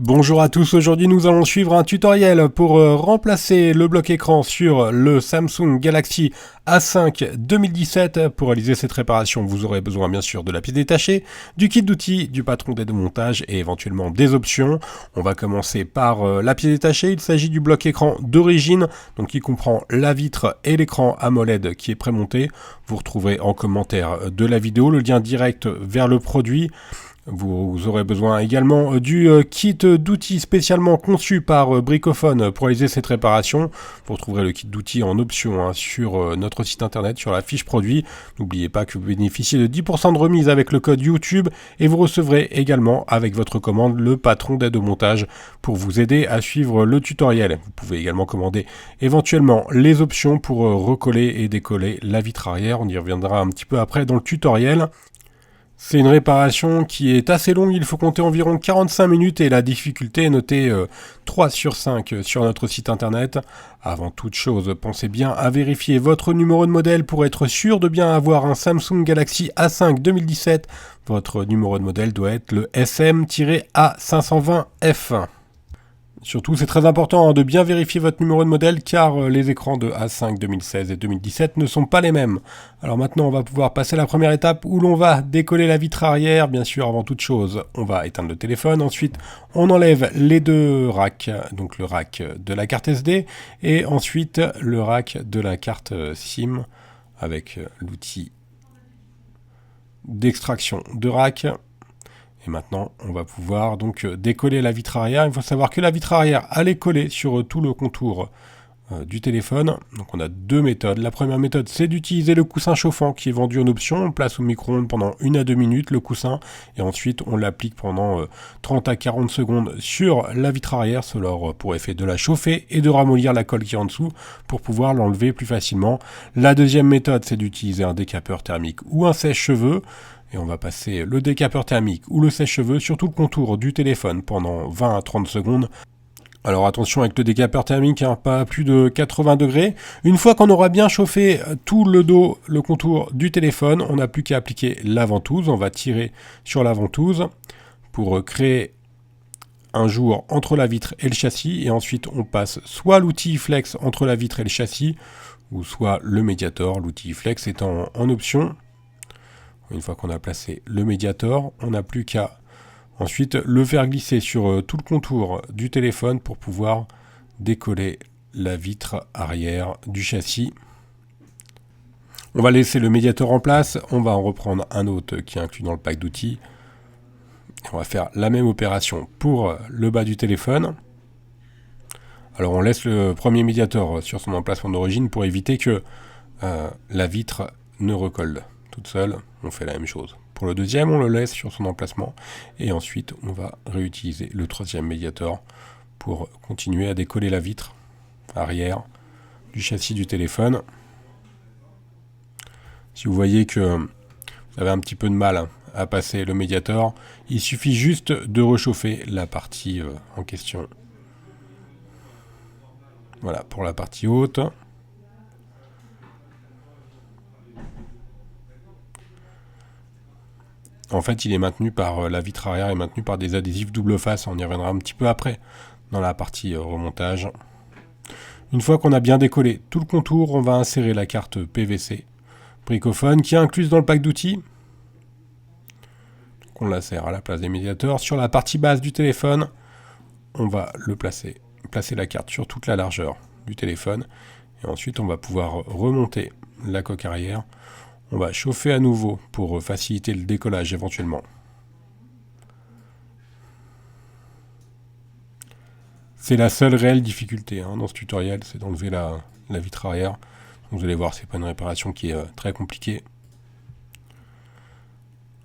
Bonjour à tous, aujourd'hui nous allons suivre un tutoriel pour remplacer le bloc écran sur le Samsung Galaxy A5 2017. Pour réaliser cette réparation, vous aurez besoin bien sûr de la pièce détachée, du kit d'outils, du patron d'aide au montage et éventuellement des options. On va commencer par la pièce détachée. Il s'agit du bloc écran d'origine, donc qui comprend la vitre et l'écran AMOLED qui est prémonté. Vous retrouverez en commentaire de la vidéo le lien direct vers le produit. Vous aurez besoin également du kit d'outils spécialement conçu par Bricophone pour réaliser cette réparation. Vous retrouverez le kit d'outils en option sur notre site internet, sur la fiche produit. N'oubliez pas que vous bénéficiez de 10% de remise avec le code YouTube et vous recevrez également avec votre commande le patron d'aide au montage pour vous aider à suivre le tutoriel. Vous pouvez également commander éventuellement les options pour recoller et décoller la vitre arrière. On y reviendra un petit peu après dans le tutoriel. C'est une réparation qui est assez longue, il faut compter environ 45 minutes et la difficulté est notée 3 sur 5 sur notre site internet. Avant toute chose, pensez bien à vérifier votre numéro de modèle pour être sûr de bien avoir un Samsung Galaxy A5 2017. Votre numéro de modèle doit être le SM-A520F. Surtout, c'est très important de bien vérifier votre numéro de modèle car les écrans de A5 2016 et 2017 ne sont pas les mêmes. Alors maintenant, on va pouvoir passer à la première étape où l'on va décoller la vitre arrière. Bien sûr, avant toute chose, on va éteindre le téléphone. Ensuite, on enlève les deux racks, donc le rack de la carte SD et ensuite le rack de la carte SIM avec l'outil d'extraction de rack. Et maintenant, on va pouvoir donc décoller la vitre arrière. Il faut savoir que la vitre arrière, elle est collée sur tout le contour du téléphone. Donc on a deux méthodes. La première méthode, c'est d'utiliser le coussin chauffant qui est vendu en option. On place au micro-ondes pendant 1 à 2 minutes le coussin et ensuite on l'applique pendant 30 à 40 secondes sur la vitre arrière. Cela aura pour effet de la chauffer et de ramollir la colle qui est en dessous pour pouvoir l'enlever plus facilement. La deuxième méthode, c'est d'utiliser un décapeur thermique ou un sèche-cheveux. Et on va passer le décapeur thermique ou le sèche-cheveux sur tout le contour du téléphone pendant 20 à 30 secondes. Alors attention avec le décapeur thermique, pas plus de 80 degrés. Une fois qu'on aura bien chauffé tout le dos, le contour du téléphone, on n'a plus qu'à appliquer la ventouse. On va tirer sur la ventouse pour créer un jour entre la vitre et le châssis. Et ensuite on passe soit l'outil flex entre la vitre et le châssis, ou soit le Mediator. L'outil flex étant en option. Une fois qu'on a placé le Mediator, on n'a plus qu'à ensuite le faire glisser sur tout le contour du téléphone pour pouvoir décoller la vitre arrière du châssis. On va laisser le Mediator en place, on va en reprendre un autre qui est inclus dans le pack d'outils. On va faire la même opération pour le bas du téléphone. Alors on laisse le premier Mediator sur son emplacement d'origine pour éviter que la vitre ne recolle toute seule. On fait la même chose. Pour le deuxième, on le laisse sur son emplacement et ensuite on va réutiliser le troisième Mediator pour continuer à décoller la vitre arrière du châssis du téléphone. Si vous voyez que vous avez un petit peu de mal à passer le Mediator, il suffit juste de réchauffer la partie en question. Voilà pour la partie haute. En fait, il est maintenu par la vitre arrière est maintenu par des adhésifs double face. On y reviendra un petit peu après dans la partie remontage. Une fois qu'on a bien décollé tout le contour, on va insérer la carte PVC Bricophone qui est incluse dans le pack d'outils. On la sert à la place des médiateurs. Sur la partie basse du téléphone, on va placer la carte sur toute la largeur du téléphone. Et ensuite, on va pouvoir remonter la coque arrière. On va chauffer à nouveau pour faciliter le décollage éventuellement. C'est la seule réelle difficulté dans ce tutoriel, c'est d'enlever la vitre arrière. Donc, vous allez voir, c'est pas une réparation qui est très compliquée.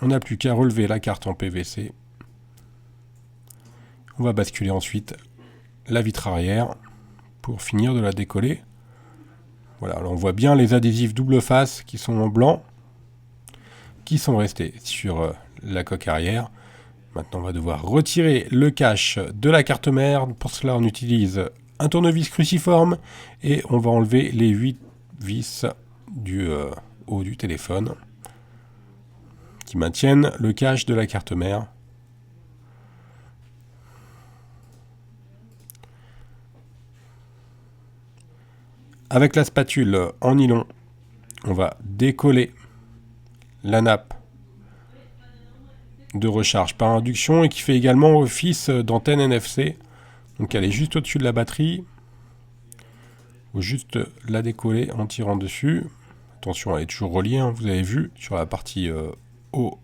On n'a plus qu'à relever la carte en PVC. On va basculer ensuite la vitre arrière pour finir de la décoller. Voilà, alors on voit bien les adhésifs double face qui sont en blanc, qui sont restés sur la coque arrière. Maintenant, on va devoir retirer le cache de la carte mère. Pour cela, on utilise un tournevis cruciforme et on va enlever les 8 vis du haut du téléphone qui maintiennent le cache de la carte mère. avec la spatule en nylon, on va décoller la nappe de recharge par induction et qui fait également office d'antenne NFC. Donc elle est juste au-dessus de la batterie. Il faut juste la décoller en tirant dessus. Attention, elle est toujours reliée, hein, vous avez vu, sur la partie haut.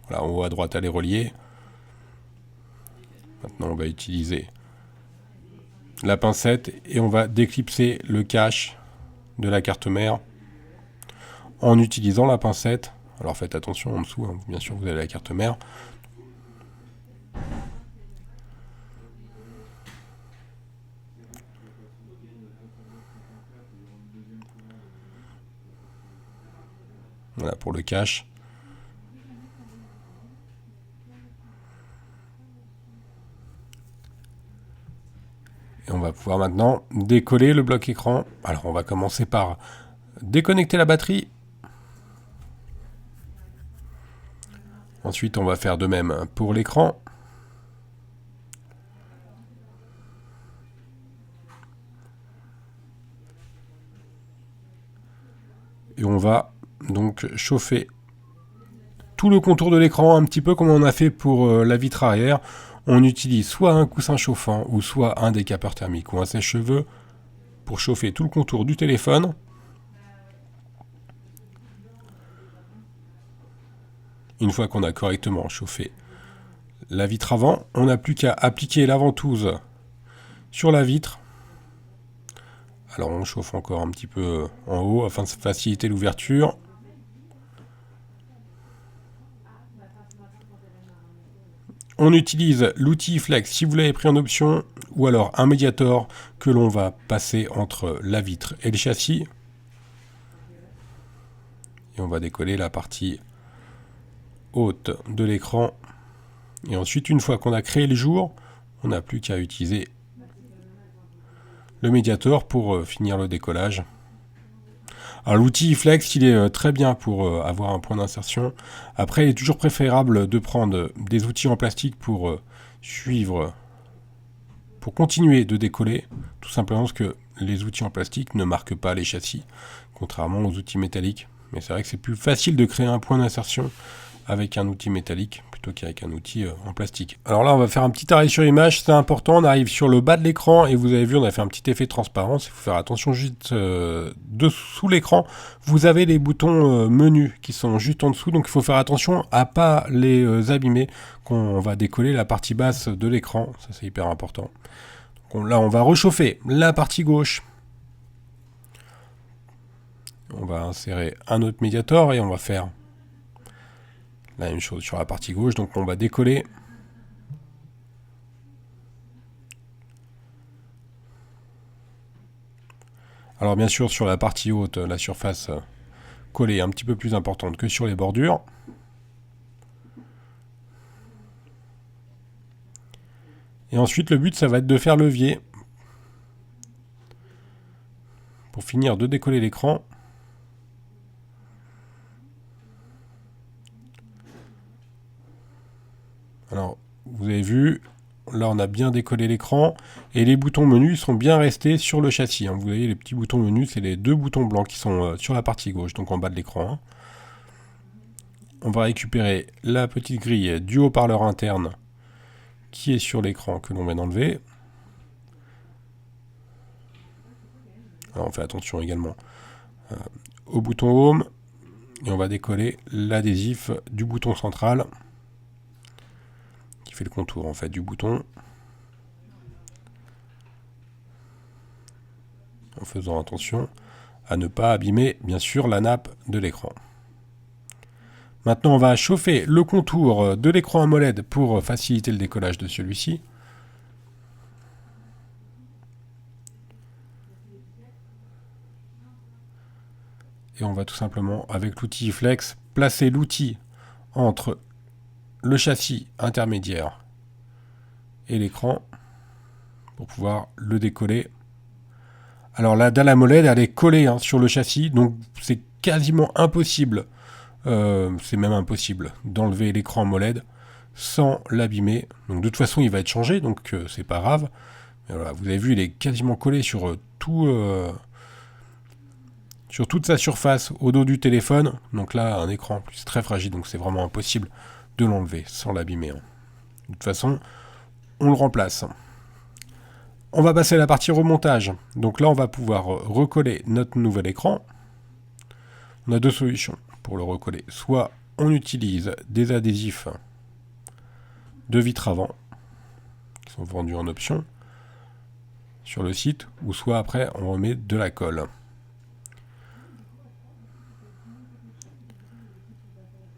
Voilà, en haut à droite, elle est reliée. Maintenant, on va utiliser la pincette et on va déclipser le cache de la carte mère en utilisant la pincette. Alors faites attention en dessous, hein, bien sûr, vous avez la carte mère. Voilà pour le cache. Et on va pouvoir maintenant décoller le bloc écran. Alors on va commencer par déconnecter la batterie. Ensuite on va faire de même pour l'écran. Et on va donc chauffer tout le contour de l'écran, un petit peu comme on a fait pour la vitre arrière. On utilise soit un coussin chauffant ou soit un décapeur thermique ou un sèche-cheveux pour chauffer tout le contour du téléphone. Une fois qu'on a correctement chauffé la vitre avant, on n'a plus qu'à appliquer la ventouse sur la vitre. Alors on chauffe encore un petit peu en haut afin de faciliter l'ouverture. On utilise l'outil Flex si vous l'avez pris en option, ou alors un médiator que l'on va passer entre la vitre et le châssis. Et on va décoller la partie haute de l'écran. Et ensuite, une fois qu'on a créé le jour, on n'a plus qu'à utiliser le médiator pour finir le décollage. Alors l'outil Flex, il est très bien pour avoir un point d'insertion. Après, il est toujours préférable de prendre des outils en plastique pour pour continuer de décoller, tout simplement parce que les outils en plastique ne marquent pas les châssis, contrairement aux outils métalliques. Mais c'est vrai que c'est plus facile de créer un point d'insertion avec un outil métallique plutôt qu'avec un outil en plastique. Alors là, on va faire un petit arrêt sur image, c'est important. On arrive sur le bas de l'écran et vous avez vu, on a fait un petit effet de transparence. Il faut faire attention juste dessous l'écran. Vous avez les boutons menus qui sont juste en dessous, donc il faut faire attention à pas les abîmer quand on va décoller la partie basse de l'écran. Ça, c'est hyper important. Donc, là, on va réchauffer la partie gauche. On va insérer un autre médiator et on va faire la même chose sur la partie gauche, donc on va décoller. Alors bien sûr sur la partie haute, la surface collée est un petit peu plus importante que sur les bordures. Et ensuite le but ça va être de faire levier pour finir de décoller l'écran. Alors, vous avez vu, là on a bien décollé l'écran et les boutons menus sont bien restés sur le châssis. Hein. Vous voyez, les petits boutons menus, c'est les deux boutons blancs qui sont sur la partie gauche, donc en bas de l'écran. Hein. On va récupérer la petite grille du haut-parleur interne qui est sur l'écran que l'on vient d'enlever. Alors, on fait attention également au bouton Home et on va décoller l'adhésif du bouton central. Fait le contour en fait du bouton en faisant attention à ne pas abîmer bien sûr la nappe de l'écran. Maintenant on va chauffer le contour de l'écran AMOLED pour faciliter le décollage de celui-ci. Et on va tout simplement avec l'outil Flex placer l'outil entre le châssis intermédiaire et l'écran pour pouvoir le décoller. Alors la dalle AMOLED elle est collée sur le châssis, donc c'est quasiment impossible, c'est même impossible d'enlever l'écran AMOLED sans l'abîmer. Donc de toute façon il va être changé, donc c'est pas grave, Et voilà, vous avez vu, il est quasiment collé sur sur toute sa surface au dos du téléphone. Donc là, un écran en plus très fragile, donc c'est vraiment impossible de l'enlever sans l'abîmer. De toute façon, on le remplace. On va passer à la partie remontage. Donc là, on va pouvoir recoller notre nouvel écran. On a deux solutions pour le recoller. Soit on utilise des adhésifs de vitre avant, qui sont vendus en option sur le site, ou soit après on remet de la colle.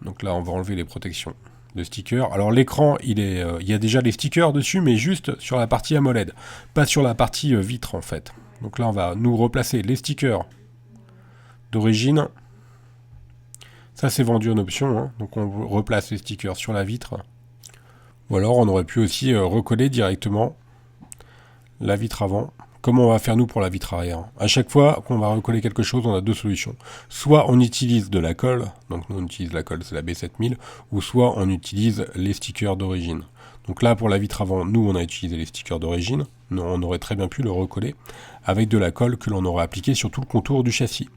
Donc là, on va enlever les protections de stickers. Alors l'écran, il y a déjà les stickers dessus, mais juste sur la partie AMOLED, pas sur la partie vitre en fait. Donc là, on va nous replacer les stickers d'origine. Ça, c'est vendu en option, hein. Donc on replace les stickers sur la vitre. Ou alors, on aurait pu aussi recoller directement la vitre avant. Comment on va faire nous pour la vitre arrière? À chaque fois qu'on va recoller quelque chose, on a deux solutions. Soit on utilise de la colle, donc nous on utilise la colle, c'est la B7000, ou soit on utilise les stickers d'origine. Donc là, pour la vitre avant, nous on a utilisé les stickers d'origine. On aurait très bien pu le recoller avec de la colle que l'on aurait appliquée sur tout le contour du châssis.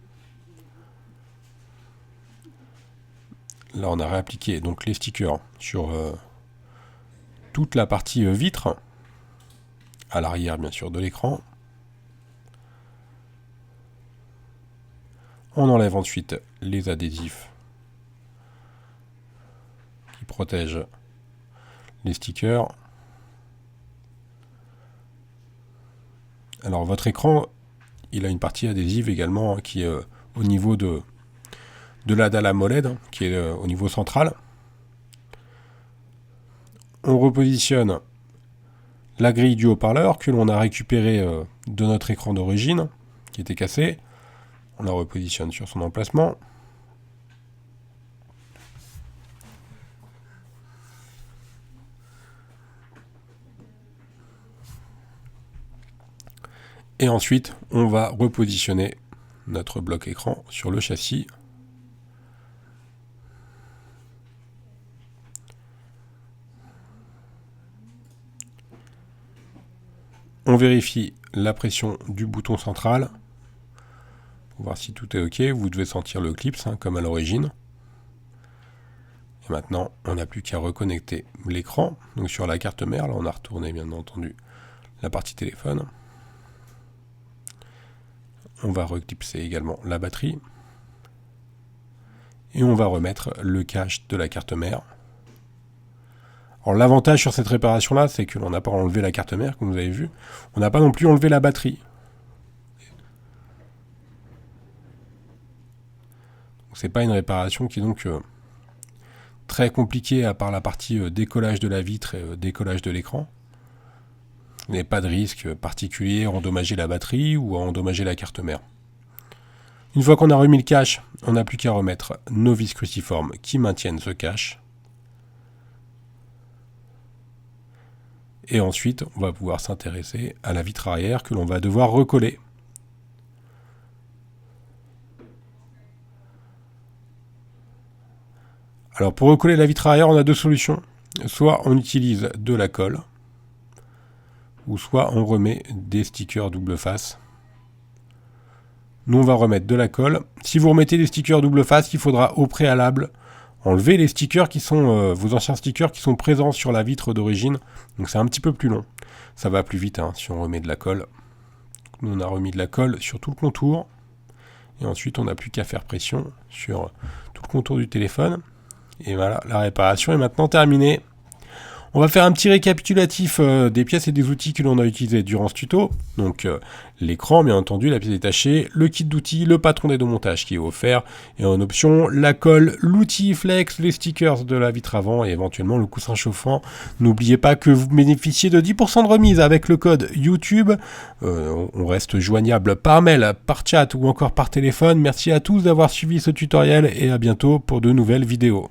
Là, on a réappliqué donc les stickers sur toute la partie vitre, à l'arrière bien sûr de l'écran. On enlève ensuite les adhésifs qui protègent les stickers. Alors votre écran, il a une partie adhésive également qui est au niveau de la dalle AMOLED, qui est au niveau central. On repositionne la grille du haut-parleur que l'on a récupérée de notre écran d'origine, qui était cassé. On la repositionne sur son emplacement. Et ensuite, on va repositionner notre bloc écran sur le châssis. On vérifie la pression du bouton central pour voir si tout est OK. Vous devez sentir le clips comme à l'origine. Et maintenant, on n'a plus qu'à reconnecter l'écran. Donc sur la carte mère, là on a retourné bien entendu la partie téléphone. On va reclipser également la batterie. Et on va remettre le cache de la carte mère. Alors l'avantage sur cette réparation là, c'est que l'on n'a pas enlevé la carte mère, comme vous avez vu. On n'a pas non plus enlevé la batterie. C'est pas une réparation qui est donc très compliquée à part la partie décollage de la vitre et décollage de l'écran. Il n'y a pas de risque particulier à endommager la batterie ou à endommager la carte mère. Une fois qu'on a remis le cache, on n'a plus qu'à remettre nos vis cruciformes qui maintiennent ce cache. Et ensuite, on va pouvoir s'intéresser à la vitre arrière que l'on va devoir recoller. Alors pour recoller la vitre arrière, on a deux solutions. Soit on utilise de la colle, ou soit on remet des stickers double face. Nous, on va remettre de la colle. Si vous remettez des stickers double face, il faudra au préalable enlever les stickers qui sont vos anciens stickers qui sont présents sur la vitre d'origine. Donc c'est un petit peu plus long. Ça va plus vite si on remet de la colle. Nous, on a remis de la colle sur tout le contour. Et ensuite, on n'a plus qu'à faire pression sur tout le contour du téléphone. Et voilà, la réparation est maintenant terminée. On va faire un petit récapitulatif des pièces et des outils que l'on a utilisés durant ce tuto. Donc l'écran, bien entendu, la pièce détachée, le kit d'outils, le patron d'aide au montage qui est offert, et en option, la colle, l'outil flex, les stickers de la vitre avant et éventuellement le coussin chauffant. N'oubliez pas que vous bénéficiez de 10% de remise avec le code YouTube. On reste joignable par mail, par chat ou encore par téléphone. Merci à tous d'avoir suivi ce tutoriel et à bientôt pour de nouvelles vidéos.